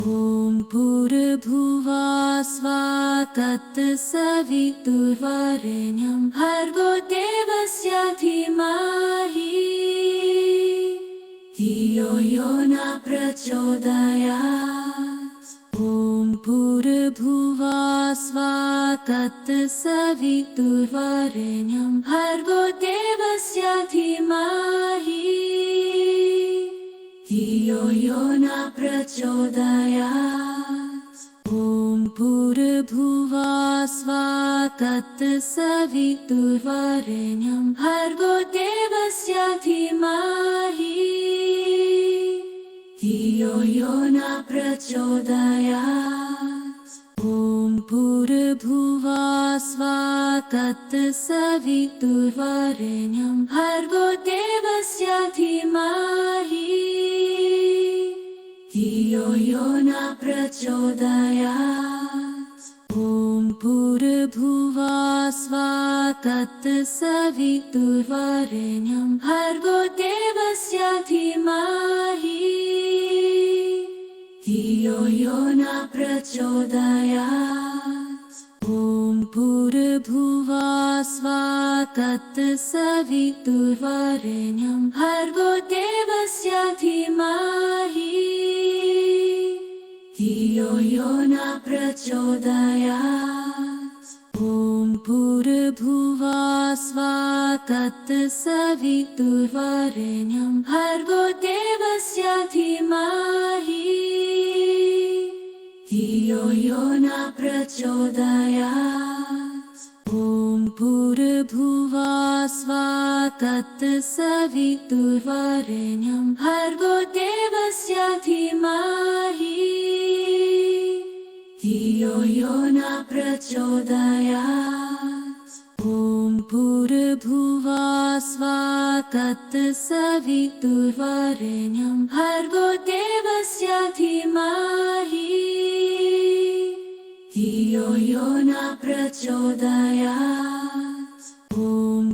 ॐ भूर्भुवः स्वः तत्सवितुर्वरेण्यं भर्गो देवस्य धीमहि धियो यो न प्रचोदयात्। ॐ भूर्भुवः स्वः तत्सवितुर्वरेण्यं भर्गो देवस्य धीमहि धियो यो न प्रचोदयात्। ॐ भूर्भुवः स्वः तत्सवितुर्वरेण्यं भर्गो देवस्य धीमहि धियो यो न प्रचोदयात्। ॐ भूर्भुवः स्वः तत्सवितुर्वरेण्यं भर्गो देवस्य धीमहि धियो यो न प्रचोदयात्। ॐ भूर्भुवः स्वः तत्सवितुर्वरेण्यं भर्गो देवस्य धीमहि धियो यो न प्रचोदयात्। ॐ भूर्भुवः स्वः तत्सवितुर्वरेण्यं भर्गो देवस्य धीमहि धियो यो न प्रचोदयात्। ॐ भूर्भुवः स्वः तत्सवितुर्वरेण्यं भर्गो देवस्य धीमहि धियो यो न प्रचोदयात्। ॐ भूर्भुवः स्वः तत्सवितुर्वरेण्यं भर्गो देवस्य धीमहि धियो यो न प्रचोदयात्। ॐ भूर्भुवः स्वः तत्सवितुर्वरेण्यं भर्गो देवस्य धीमहि धियो यो न प्रचोदयात्। ॐ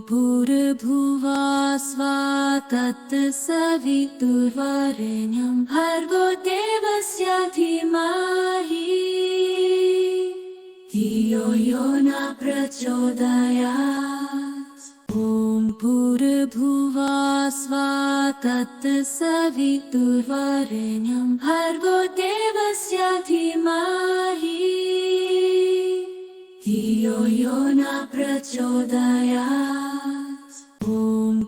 भूर्भुवः स्वः तत्सवितुर्वरेण्यं भर्गो देवस्य धीमहि धियो यो न प्रचोदयात्। ॐ भूर्भुवः स्वः तत्सवितुर्वरेण्यं भर्गो देवस्य धीमहि धियो यो न प्रचोदयात्। ॐ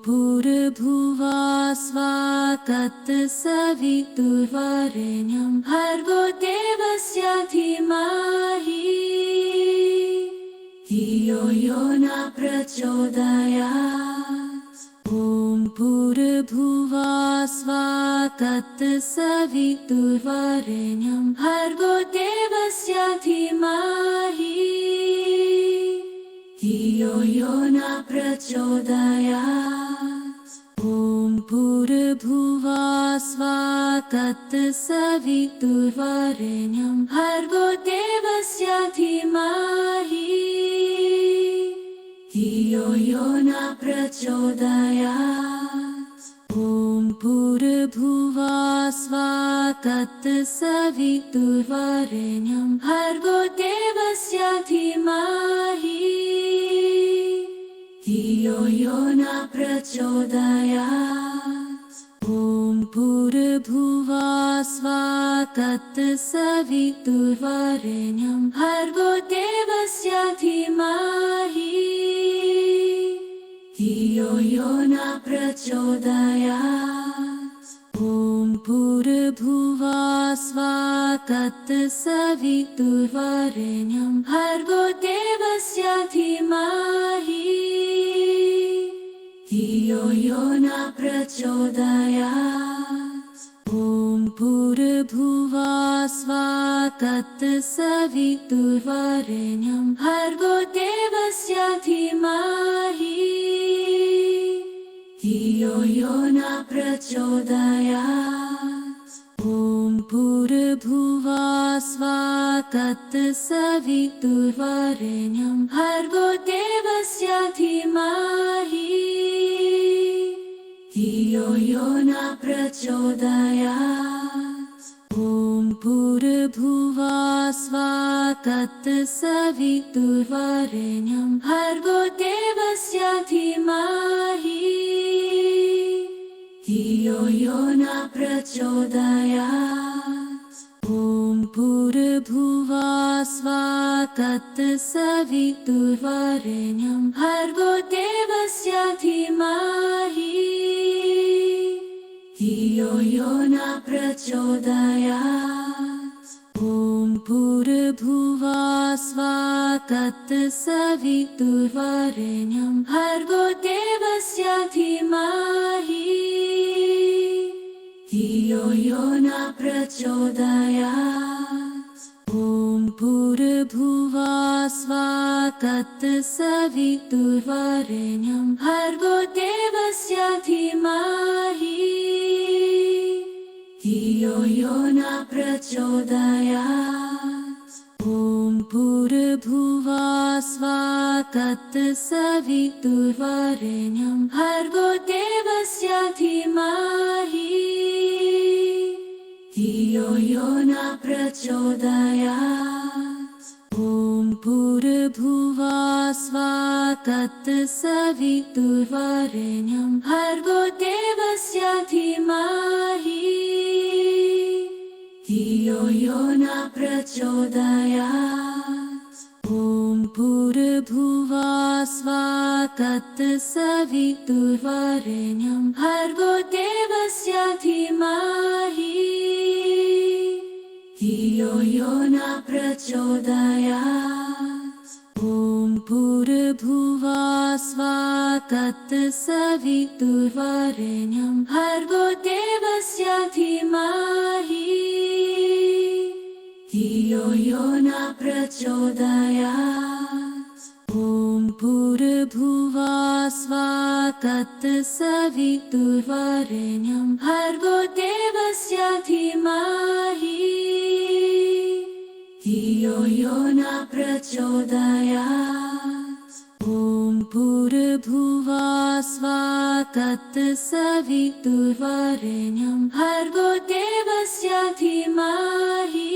भूर्भुवः स्वः तत्सवितुर्वरेण्यं भर्गो देवस्य धीमहि धियो यो न प्रचोदयात्। ॐ भूर्भुवः स्वः तत्सवितुर्वरेण्यं भर्गो देवस्य धीमहि धियो यो न प्रचोदयात्। ॐ भूर्भुवः स्वः तत्सवितुर्वरेण्यं भर्गो देवस्य धीमहि धियो यो न प्रचोदयात्। ॐ भूर्भुवः स्वः तत्सवितुर्वरेण्यं भर्गो देवस्य धीमहि धियो यो न प्रचोदयात्। ॐ भूर्भुवः स्वः तत्सवितुर्वरेण्यं भर्गो देवस्य धीमहि धियो यो न प्रचोदयात्। ॐ भूर्भुवः स्वः तत्सवितुर्वरेण्यं भर्गो देवस्य धीमहि धियो यो न प्रचोदयात्। ॐ भूर्भुवः स्वः तत्सवितुर्वरेण्यं भर्गो देवस्य धीमहि धियो यो न प्रचोदयात्। ॐ भूर्भुवः स्वः तत्सवितुर्वरेण्यं भर्गो देवस्य धीमहि धियो यो न प्रचोदयात्। ॐ ॐ भूर्भुवः स्वः तत्सवितुर्वरेण्यं भर्गो देवस्य धीमहि धियो यो न प्रचोदयात् ॐ भूर्भुवः स्वः तत्सवितुर्वरेण्यं भर्गो देवस्य धीमहि धियो यो न प्रचोदयात् ॐ भूर्भुवः स्वः तत्सवितुर्वरेण्यं भर्गो देवस्य धीमहि धियो यो न प्रचोदयात् ॐ भूर्भुवः स्वः तत्सवितुर्वरेण्यं भर्गो देवस्य धीमहि धियो यो न प्रचोदयात् ॐ भूर्भुवः स्वः तत्सवितुर्वरेण्यं भर्गो देवस्य धीमहि धियो यो न प्रचोदयात् ॐ भूर्भुवः स्वः तत्सवितुर्वरेण्यं भर्गो देवस्य धीमहि धियो यो न प्रचोदयात् ॐ भूर्भुवः स्वः तत्सवितुर्वरेण्यं भर्गो देवस्य धीमहि धियो यो न प्रचोदयात् ॐ भूर्भुवः स्वः तत्सवितुर्वरेण्यं भर्गो देवस्य धीमहि धियो यो न प्रचोदयात् ॐ भूर्भुवः स्वः तत्सवितुर्वरेण्यं भर्गो देवस्य धीमहि धियो यो न प्रचोदयात् ॐ भूर्भुवः स्वः तत्सवितुर्वरेण्यं भर्गो देवस्य धीमहि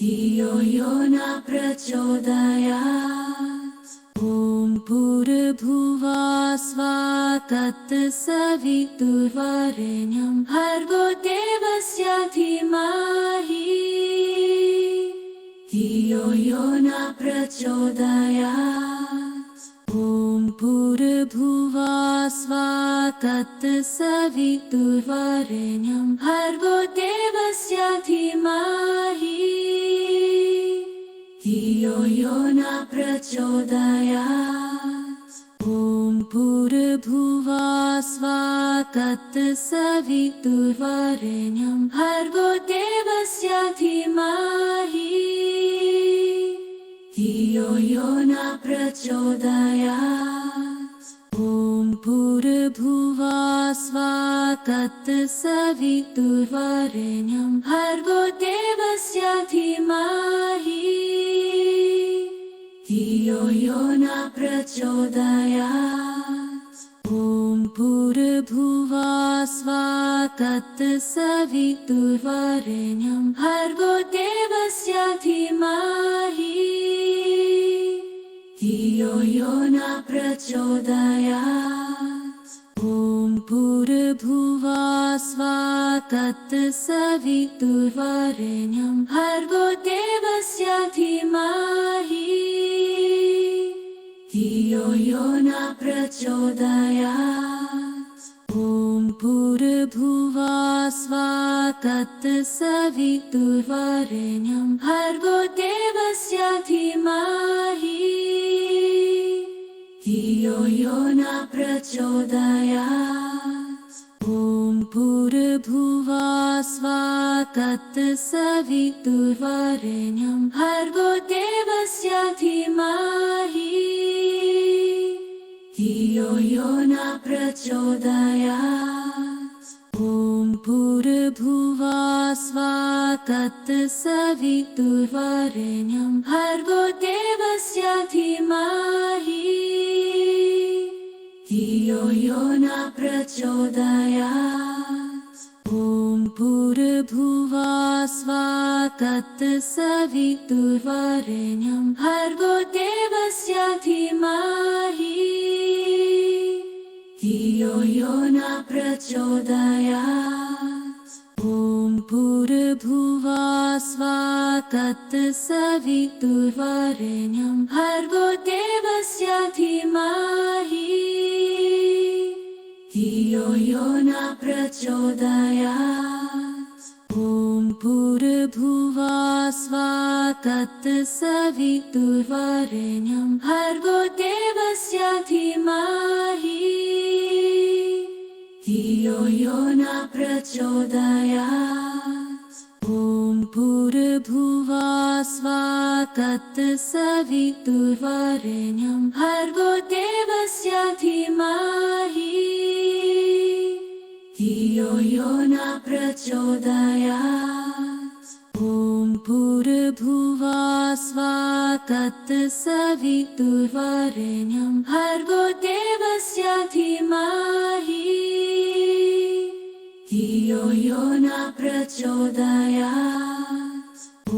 धियो यो न प्रचोदयात् ॐ भूर्भुवः स्वः तत्सवितुर्वरेण्यं भर्गो देवस्य धीमहि धियो यो न प्रचोदयात् ॐ भूर्भुवः स्वः तत्सवितुर्वरेण्यं भर्गो देवस्य धीमहि धियो यो न प्रचोदयात् ॐ भूर्भुवः स्वः तत्सवितुर्वरेण्यं भर्गो देवस्य धीमहि धियो यो न प्रचोदयात् ॐ भूर्भुवः स्वः तत्सवितुर्वरेण्यं भर्गो देवस्य धीमहि धियो यो न प्रचोदयात् ॐ भूर्भुवः स्वः तत्सवितुर्वरेण्यं भर्गो देवस्य धीमहि धियो यो न प्रचोदयात् ॐ भूर्भुवः स्वः तत्सवितुर्वरेण्यं भर्गो देवस्य धीमहि धियो यो न प्रचोदयात् ॐ भूर्भुवः स्वः तत्सवितुर्वरेण्यं भर्गो देवस्य धीमहि धियो यो न प्रचोदयात् ॐ भूर्भुवः स्वः तत्सवितुर्वरेण्यं भर्गो देवस्य धीमहि धियो यो न प्रचोदयात् ॐ भूर्भुवः स्वः तत्सवितुर्वरेण्यं भर्गो देवस्य धीमहि धियो यो न प्रचोदयात् ॐ ॐ भूर्भुवः तत्सवितुर्वरेण्यं भर्गो देवस्य धीमहि धियो यो न प्रचोदयात् ॐ भूर्भुवः तत्सवितुर्वरेण्यं भर्गो देवस्य धीमहि धियो यो न प्रचोदयात् ॐ भूर्भुवः तत्सवितुर्वरेण्यं भर्गो देवस्य धीमहि धियो यो न प्रचोदयात् ॐ भूर्भुवः तत्सवितुर्वरेण्यं भर्गो देवस्य धीमहि धियो यो न प्रचोदयात् ॐ भूर्भुवः तत्सवितुर्वरेण्यं भर्गो देवस्य धीमहि धियो यो न प्रचोदयात् ॐ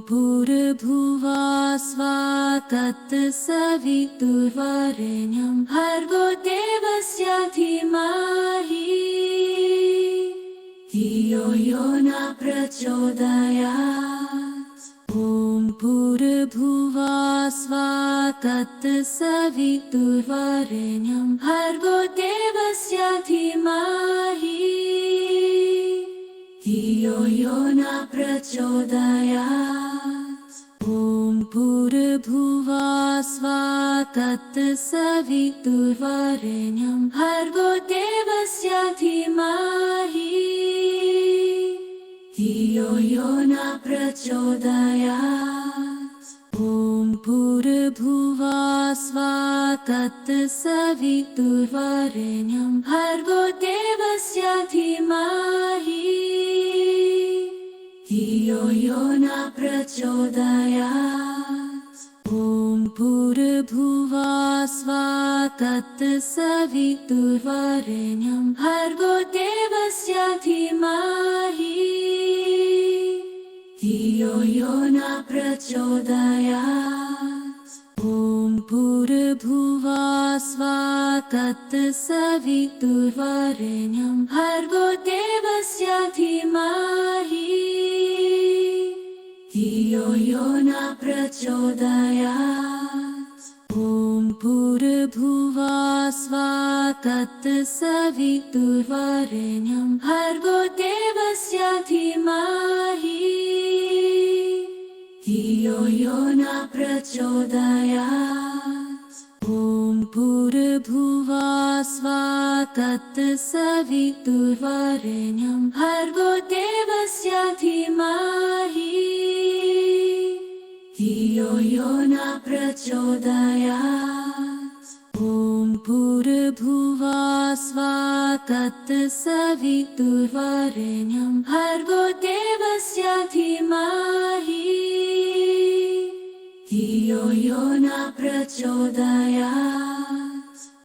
भूर्भुवः तत्सवितुर्वरेण्यं भर्गो देवस्य धीमहि धियो यो न प्रचोदयात् ॐ भूर्भुवः तत्सवितुर्वरेण्यं भर्गो देवस्य धीमहि धियो यो न प्रचोदयात् ॐ भूर्भुवः तत्सवितुर्वरेण्यं भर्गो देवस्य धीमहि धियो यो न प्रचोदयात् ॐ भूर्भुवः तत्सवितुर्वरेण्यं भर्गो देवस्य धीमहि धियो यो न प्रचोदयात् ॐ भूर्भुवः तत्सवितुर्वरेण्यं भर्गो देवस्य धीमहि धियो यो न प्रचोदयात् ॐ भूर्भुवः तत्सवितुर्वरेण्यं भर्गो देवस्य धीमहि धियो यो न प्रचोदयात् ॐ भूर्भुवः तत्सवितुर्वरेण्यं भर्गो देवस्य धीमहि धियो यो न प्रचोदयात् ॐ भूर्भुवः तत्सवितुर्वरेण्यं भर्गो देवस्य धीमहि धियो यो न प्रचोदयात् ॐ भूर्भुवः तत्सवितुर्वरेण्यं भर्गो देवस्य धीमहि धियो यो न प्रचोदयात्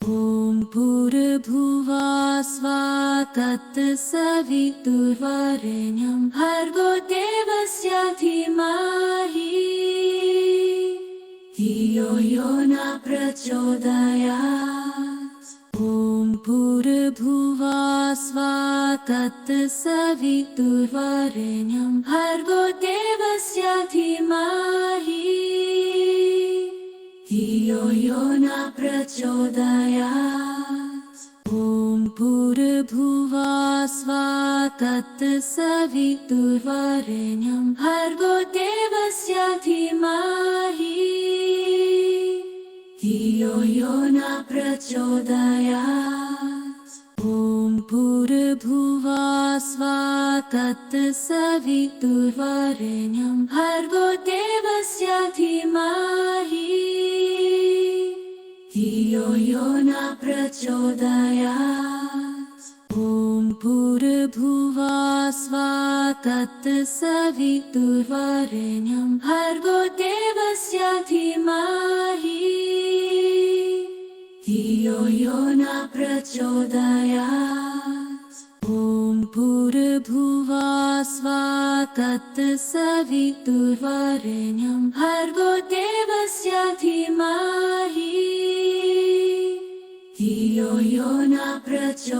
ॐ भूर्भुवः तत्सवितुर्वरेण्यं भर्गो देवस्य धीमहि धियो यो न प्रचोदयात् ॐ भूर्भुवः तत्सवितुर्वरेण्यं भर्गो देवस्य धीमहि धियो यो न प्रचोदयात् ॐ भूर्भुवः तत्सवितुर्वरेण्यं भर्गो देवस्य धीमहि धियो यो न प्रचोदयात् ॐ भूर्भुवः तत्सवितुर्वरेण्यं भर्गो देवस्य धीमहि धियो यो न प्रचोदयात् ॐ भूर्भुवः तत्सवितुर्वरेण्यं भर्गो देवस्य धीमहि धियो यो न प्रचोदयात् ॐ ॐ भूर्भुवः तत्सवितुर्वरेण्यं भर्गो देवस्य धीमहि धियो यो न प्रचोदयात्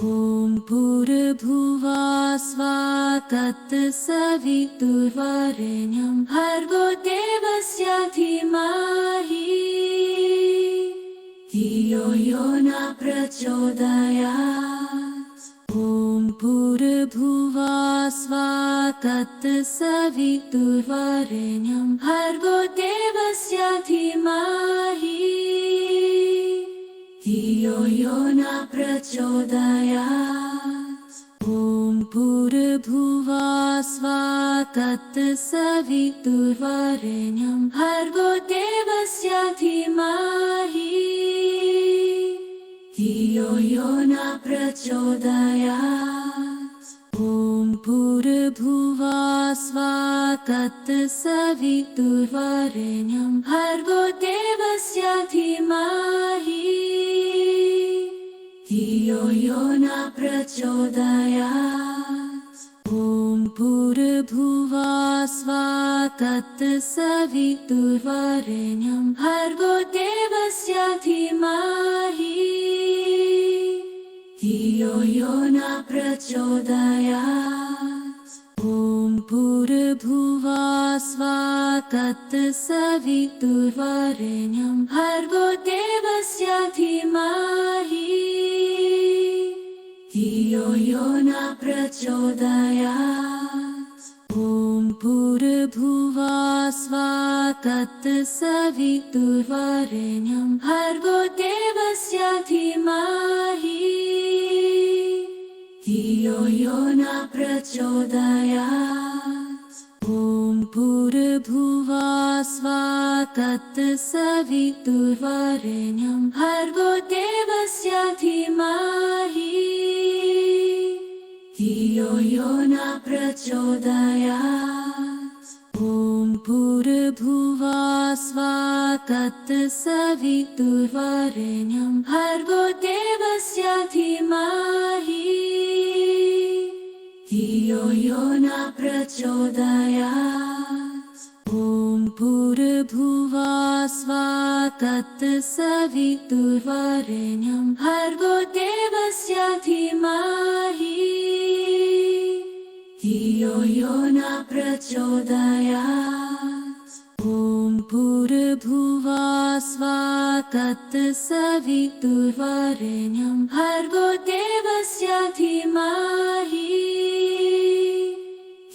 ॐ भूर्भुवः तत्सवितुर्वरेण्यं भर्गो देवस्य धीमहि धियो यो न प्रचोदयात् ॐ भूर्भुवः तत्सवितुर्वरेण्यं भर्गो देवस्य धीमहि धियो यो न प्रचोदयात् ॐ भूर्भुवः तत्सवितुर्वरेण्यं भर्गो देवस्य धीमहि धियो यो न प्रचोदयात् ॐ भूर्भुवः तत्सवितुर्वरेण्यं भर्गो देवस्य धीमहि धियो यो न प्रचोदयात् ॐ भूर्भुवः तत्सवितुर्वरेण्यं भर्गो देवस्य धीमहि धियो यो न प्रचोदयात् ॐ भूर्भुवः तत्सवितुर्वरेण्यं भर्गो देवस्य धीमहि धियो यो न प्रचोदयात् ॐ भूर्भुवः तत्सवितुर्वरेण्यं भर्गो देवस्य धीमहि धियो यो न प्रचोदयात् ॐ भूर्भुवः तत्सवितुर्वरेण्यं भर्गो देवस्य धीमहि धियो यो न प्रचोदयात् ॐ भूर्भुवः तत्सवितुर्वरेण्यं भर्गो देवस्य धीमहि धियो यो न प्रचोदयात् ॐ भूर्भुवः तत्सवितुर्वरेण्यं भर्गो देवस्य धीमहि धियो यो न प्रचोदयात् ॐ भूर्भुवः तत्सवितुर्वरेण्यं भर्गो देवस्य धीमहि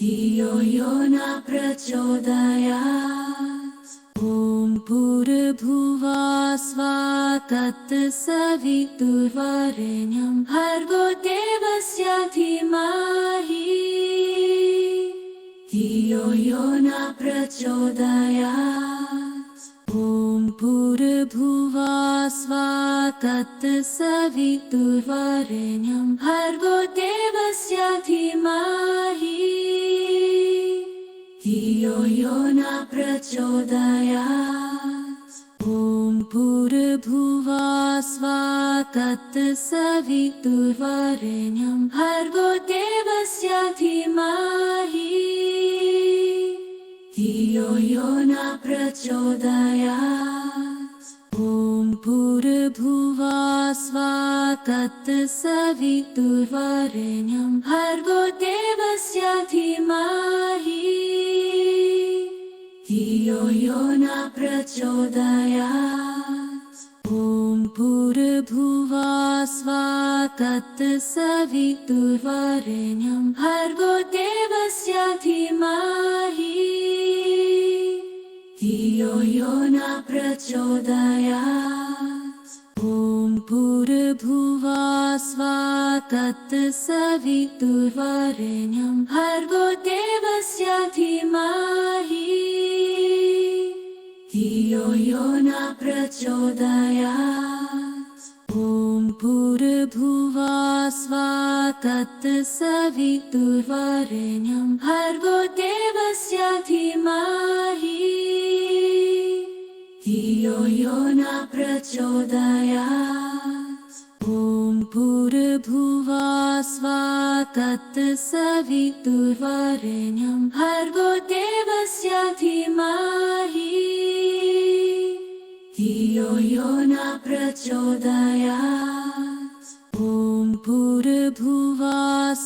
धियो यो न प्रचोदयात् ॐ भूर्भुवः तत्सवितुर्वरेण्यं भर्गो देवस्य धीमहि धियो यो न प्रचोदयात् ॐ भूर्भुवः तत्सवितुर्वरेण्यं भर्गो देवस्य धीमहि धियो यो न प्रचोदयात् ॐ भूर्भुवः तत्सवितुर्वरेण्यं भर्गो देवस्य धीमहि धियो यो न प्रचोदयात् ॐ भूर्भुवः तत्सवितुर्वरेण्यं भर्गो देवस्य धीमहि धियो यो न प्रचोदयात् ॐ भूर्भुवः तत्सवितुर्वरेण्यं भर्गो देवस्य धीमहि धियो यो न प्रचोदयात् ॐ भूर्भुवः तत्सवितुर्वरेण्यं भर्गो देवस्य धीमहि धियो यो न प्रचोदयात् ॐ भूर्भुवः तत्सवितुर्वरेण्यं भर्गो देवस्य धीमहि धियो यो न प्रचोदयात् ॐ भूर्भुवः तत्सवितुर्वरेण्यं भर्गो देवस्य धीमहि धियो यो न प्रचोदयात् ॐ भूर्भुवः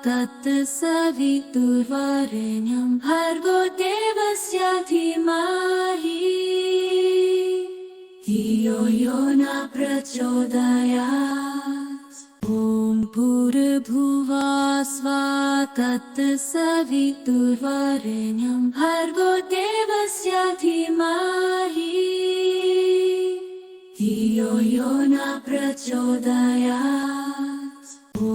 तत्सवितुर्वरेण्यं भर्गो देवस्य धीमहि धियो यो न प्रचोदयात् ॐ भूर्भुवः तत्सवितुर्वरेण्यं भर्गो देवस्य धीमहि धियो यो न प्रचोदयात् ॐ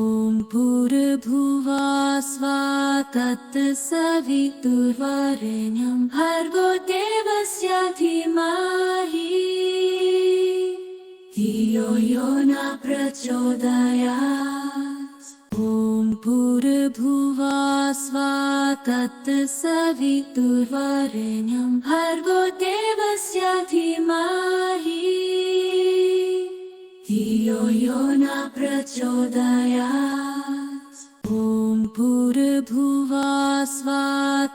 भूर्भुवः तत्सवितुर्वरेण्यं भर्गो देवस्य धीमहि धियो यो न प्रचोदयात् ॐ भूर्भुवः तत्सवितुर्वरेण्यं भर्गो देवस्य धीमहि धियो यो न प्रचोदयात् ॐ भूर्भुवः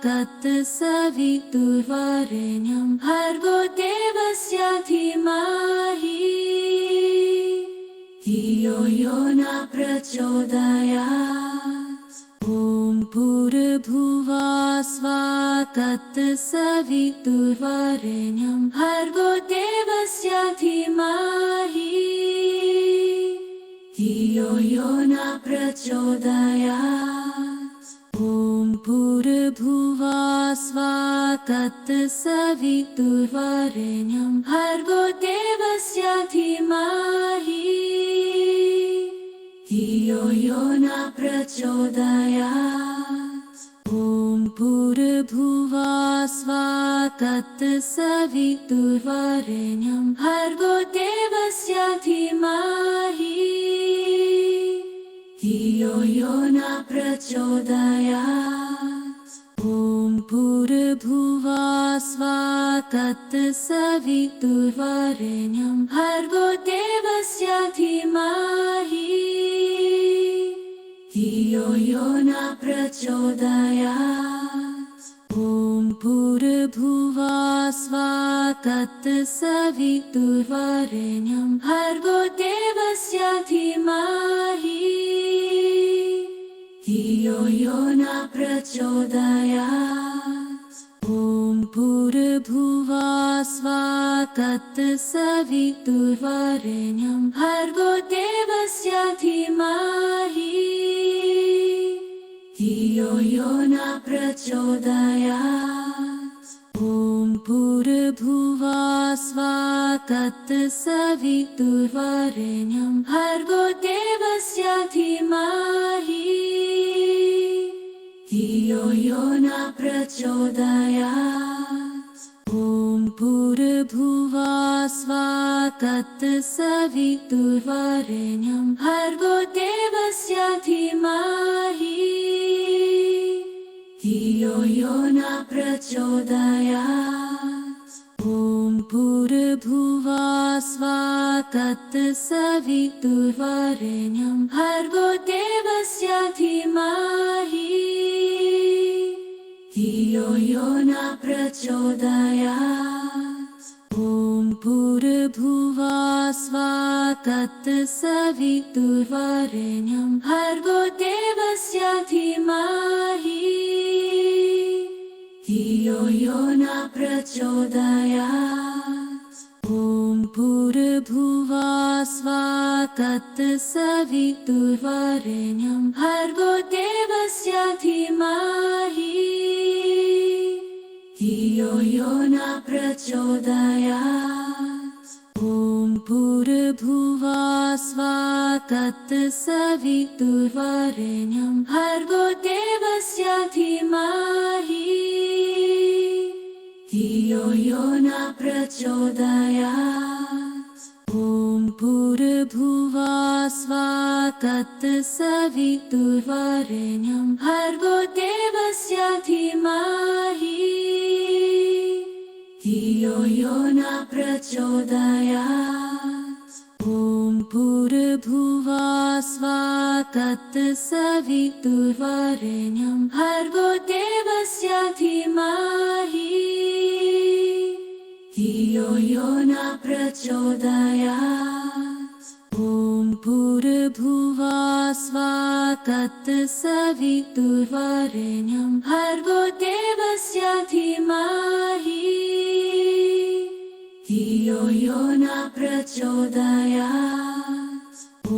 तत्सवितुर्वरेण्यं भर्गो देवस्य धीमहि धियो यो न प्रचोदयात् ॐ भूर्भुवः तत्सवितुर्वरेण्यं भर्गो देवस्य धीमहि धियो यो न प्रचोदयात् ॐ भूर्भुवः तत्सवितुर्वरेण्यं भर्गो देवस्य धीमहि धियो यो न प्रचोदयात् ॐ भूर्भुवः तत्सवितुर्वरेण्यं भर्गो देवस्य धीमहि धियो यो न प्रचोदयात् ॐ भूर्भुवः तत्सवितुर्वरेण्यं भर्गो देवस्य धीमहि धियो यो न प्रचोदयात् ॐ भूर्भुवः तत्सवितुर्वरेण्यं भर्गो देवस्य धीमहि धियो यो न प्रचोदयात् ॐ भूर्भुवः तत्सवितुर्वरेण्यं भर्गो देवस्य धीमहि धियो यो न प्रचोदयात् ॐ भूर्भुवः तत्सवितुर्वरेण्यं भर्गो देवस्य धीमहि धियो यो न प्रचोदयात् ॐ भूर्भुवः तत्सवितुर्वरेण्यं भर्गो देवस्य धीमहि धियो यो न प्रचोदयात् ॐ भूर्भुवः तत्सवितुर्वरेण्यं भर्गो देवस्य धीमहि धियो यो न प्रचोदयात् ॐ भूर्भुवः तत्सवितुर्वरेण्यं भर्गो देवस्य धीमहि धियो यो न प्रचोदयात् ॐ भूर्भुवः तत्सवितुर्वरेण्यं भर्गो देवस्य धीमहि धियो यो न प्रचोदयात् ॐ भूर्भुवः तत्सवितुर्वरेण्यं भर्गो देवस्य धीमहि धियो यो न प्रचोदयात् ॐ भूर्भुवः तत्सवितुर्वरेण्यं भर्गो देवस्य धीमहि धियो यो न प्रचोदयात् ॐ भूर्भुवः स्वः तत्सवितुर्वरेण्यं भर्गो देवस्य धीमहि धियो यो न प्रचोदयात् ॐ भूर्भुवः स्वः तत्सवितुर्वरेण्यं भर्गो देवस्य धीमहि धियो यो न प्रचोदयात् ॐ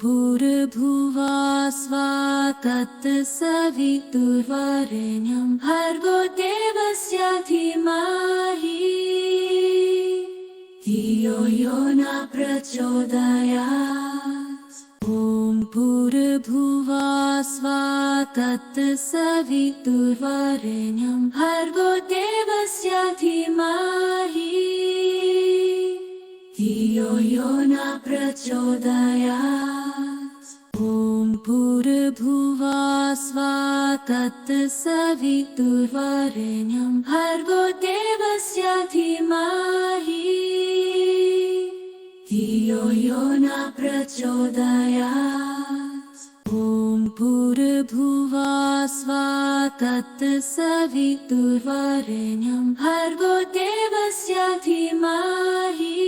भूर्भुवः स्वः तत्सवितुर्वरेण्यं भर्गो देवस्य धीमहि धियो यो न प्रचोदयात् ॐ भूर्भुवः स्वः तत्सवितुर्वरेण्यं भर्गो देवस्य धीमहि धियो यो न प्रचोदयात् ॐ भूर्भुवः स्वः तत्सवितुर्वरेण्यं भर्गो देवस्य धीमहि धियो यो न प्रचोदयात् ॐ भूर्भुवः स्वः तत्सवितुर्वरेण्यं भर्गो देवस्य धीमहि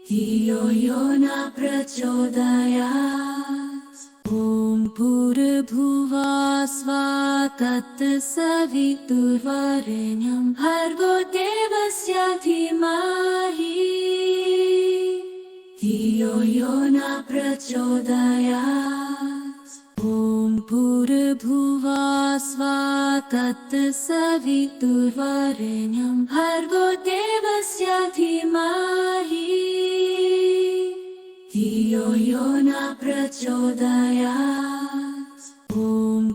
धियो यो न प्रचोदयात् ॐ भूर्भुवः स्वः तत्सवितुर्वरेण्यं भर्गो देवस्य धीमहि धियो यो न प्रचोदयात् ॐ भूर्भुवः स्वः तत्सवितुर्वरेण्यं भर्गो देवस्य धीमहि धियो यो न प्रचोदयात् ॐ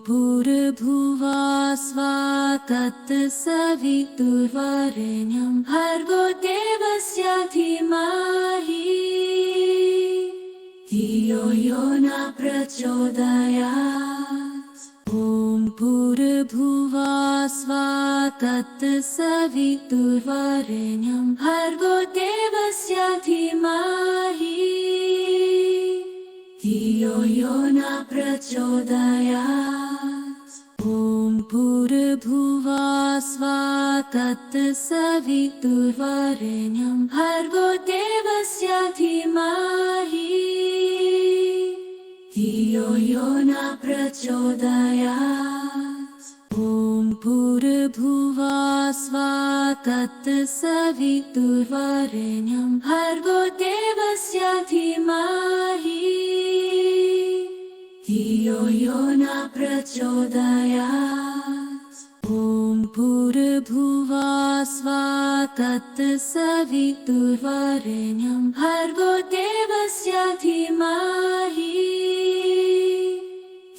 भूर्भुवः स्वः तत्सवितुर्वरेण्यं भर्गो देवस्य धीमहि धियो यो न प्रचोदयात् ॐ भूर्भुवः स्वः तत्सवितुर्वरेण्यं भर्गो देवस्य धीमहि धियो यो न प्रचोदयात् ॐ भूर्भुवः स्वः तत्सवितुर्वरेण्यं भर्गो देवस्य धीमहि धियो यो न प्रचोदयात् ॐ भूर्भुवः स्वः तत्सवितुर्वरेण्यं भर्गो देवस्य धीमहि धियो यो न प्रचोदयात् ॐ भूर्भुवः स्वः तत्सवितुर्वरेण्यं भर्गो देवस्य धीमहि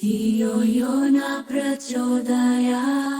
धियो यो न प्रचोदयात्